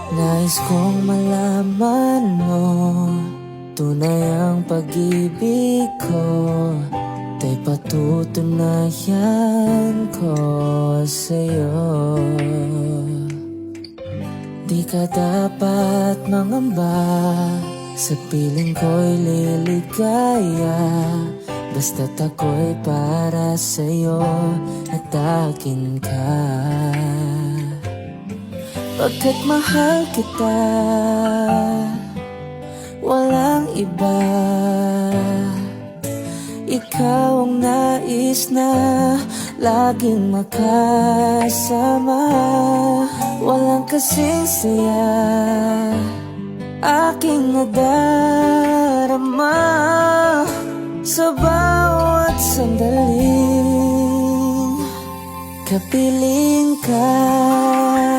Nais kong malaman mo, tunay ang pag-ibig ko, ta'y patutunayan ko sa'yo. Di ka dapat mangamba, sa piling ko'y liligaya, basta't ako'y para sa'yo at akin ka. Pagkat mahal kita, walang iba. Ikaw ang nais na laging makasama. Walang kasing saya aking nadarama sa bawat sandaling kapiling ka.